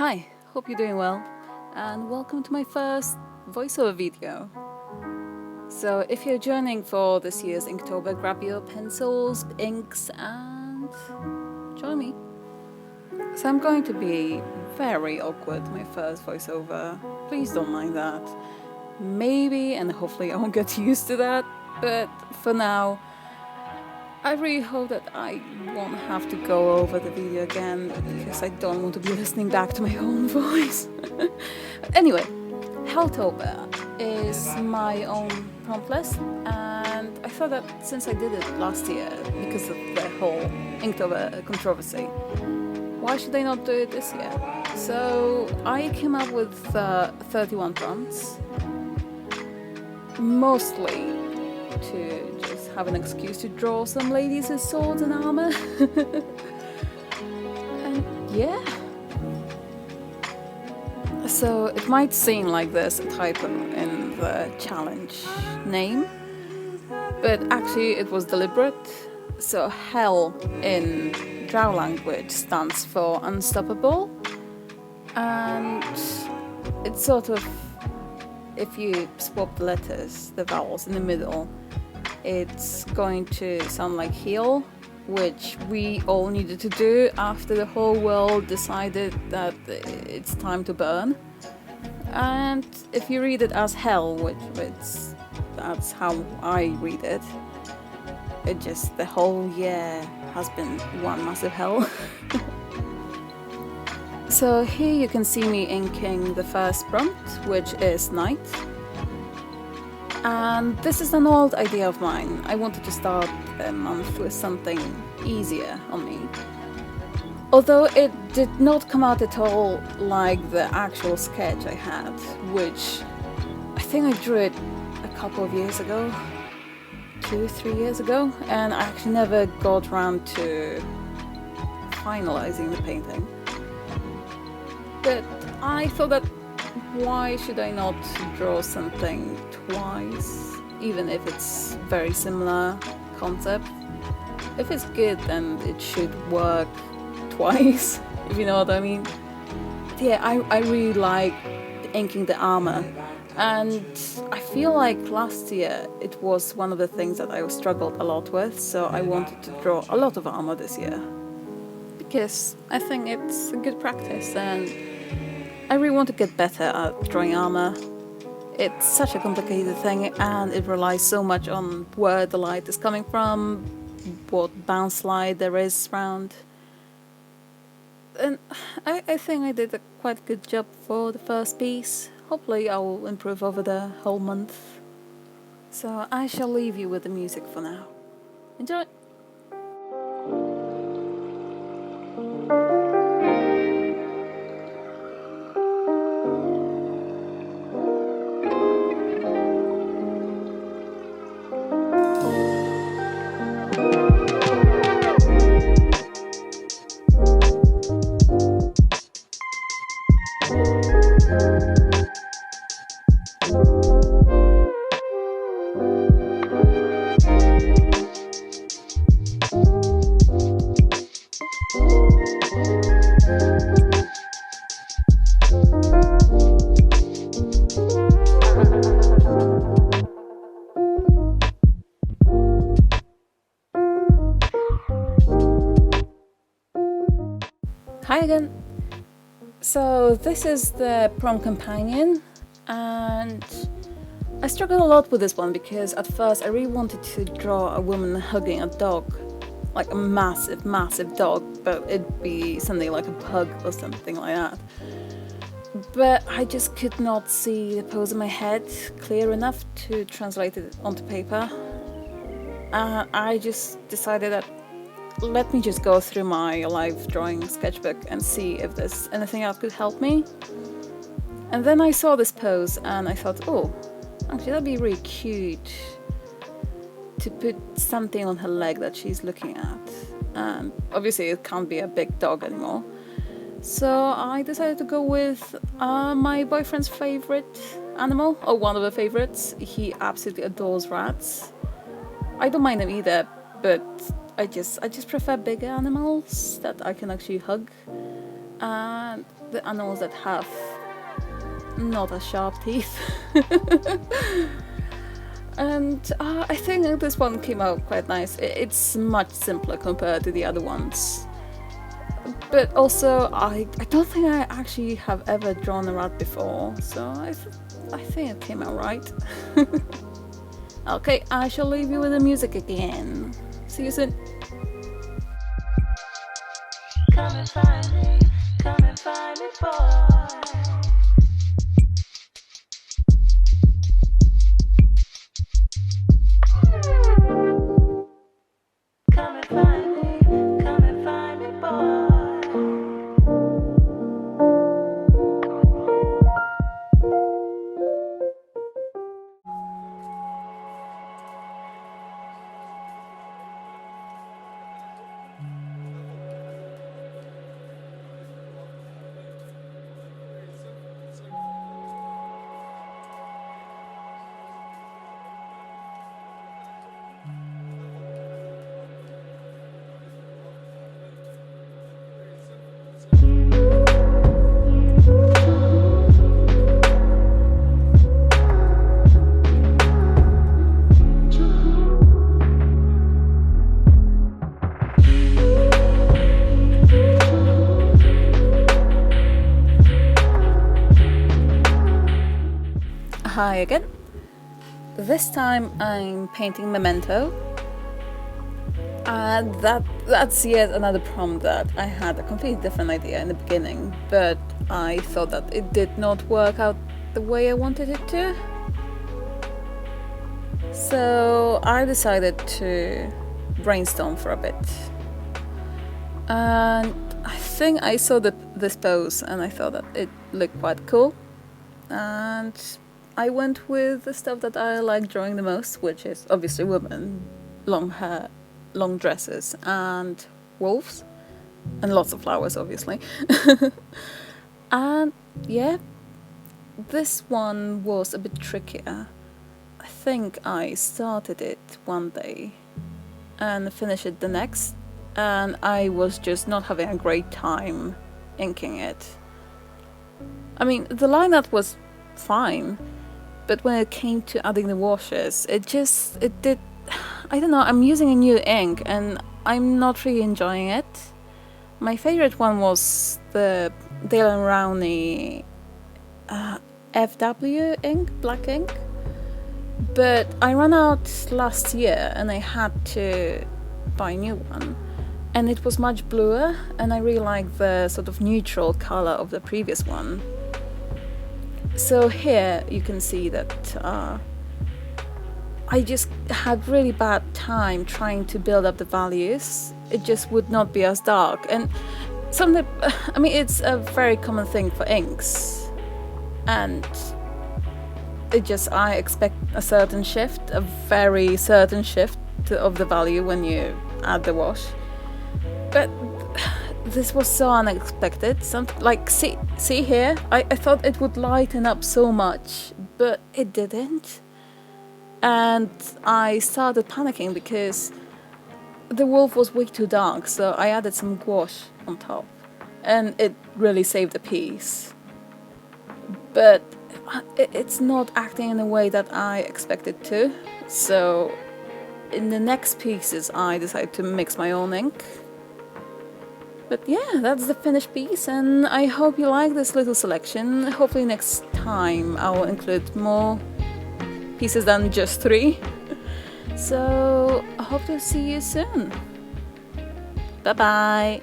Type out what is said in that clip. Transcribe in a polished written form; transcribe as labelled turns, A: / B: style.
A: Hi, hope you're doing well, and welcome to my first voiceover video. So if you're joining for this year's Inktober, grab your pencils, inks, and join me. So I'm going to be very awkward, my first voiceover. Please don't mind that. Maybe, and hopefully I won't get used to that, but for now, I really hope that I won't have to go over the video again, because I don't want to be listening back to my own voice. Anyway, INKTOBER is my own prompt list, and I thought that since I did it last year because of the whole Inktober controversy, why should I not do it this year? So I came up with 31 prompts, mostly to just have an excuse to draw some ladies with swords and armor. And yeah. So it might seem like there's a typo in the challenge name, but actually it was deliberate. So hell in Drow language stands for unstoppable, and it's sort of, if you swap the letters, the vowels in the middle, it's going to sound like heal, which we all needed to do after the whole world decided that it's time to burn. And if you read it as hell, that's how I read it, the whole year has been one massive hell. So here you can see me inking the first prompt, which is night. And this is an old idea of mine. I wanted to start the month with something easier on me. Although it did not come out at all like the actual sketch I had, which I think I drew it a couple of years ago, 2-3 years ago, and I actually never got around to finalizing the painting. But I thought that why should I not draw something twice, even if it's very similar concept? If it's good, then it should work twice, if you know what I mean. Yeah, I really like inking the armor, and I feel like last year it was one of the things that I struggled a lot with, so I wanted to draw a lot of armor this year, because I think it's a good practice, and I really want to get better at drawing armor. It's such a complicated thing, and it relies so much on where the light is coming from, what bounce light there is around. And I think I did a quite good job for the first piece. Hopefully I will improve over the whole month. So I shall leave you with the music for now. Enjoy! Hi again! So this is the prompt companion, and I struggled a lot with this one because at first I really wanted to draw a woman hugging a dog, like a massive, massive dog, but it'd be something like a pug or something like that. But I just could not see the pose in my head clear enough to translate it onto paper. I just decided that let me just go through my live drawing sketchbook and see if there's anything else could help me. And then I saw this pose and I thought, oh, actually that'd be really cute to put something on her leg that she's looking at. And obviously it can't be a big dog anymore. So I decided to go with my boyfriend's favorite animal, or one of the favorites. He absolutely adores rats. I don't mind them either, but I just prefer bigger animals that I can actually hug. and the animals that have not as sharp teeth. And I think this one came out quite nice. It's much simpler compared to the other ones. But also, I don't think I actually have ever drawn a rat before, so I think it came out right. Okay, I shall leave you with the music again. See you soon. Come and find me, boy. Hi again. This time I'm painting Memento. And that's yet another problem that I had a completely different idea in the beginning, but I thought that it did not work out the way I wanted it to. So I decided to brainstorm for a bit. And I think I saw this pose and I thought that it looked quite cool. And I went with the stuff that I like drawing the most, which is obviously women, long hair, long dresses, and wolves, and lots of flowers, obviously. And yeah, this one was a bit trickier. I think I started it one day and finished it the next, and I was just not having a great time inking it. I mean, the line art was fine, but when it came to adding the washes, it did, I don't know, I'm using a new ink and I'm not really enjoying it. My favorite one was the Dale & Rowney FW ink, black ink. But I ran out last year and I had to buy a new one. And it was much bluer, and I really like the sort of neutral color of the previous one. So here you can see that I just had really bad time trying to build up the values. It just would not be as dark, and something, I mean, it's a very common thing for inks, and I expect a certain shift, a very certain shift of the value when you add the wash. But this was so unexpected. See here, I thought it would lighten up so much, but it didn't. And I started panicking because the wolf was way too dark, so I added some gouache on top, and it really saved the piece. But it's not acting in a way that I expected to, so in the next pieces I decided to mix my own ink. But yeah, that's the finished piece, and I hope you like this little selection. Hopefully next time I will include more pieces than just 3. So I hope to see you soon. Bye bye.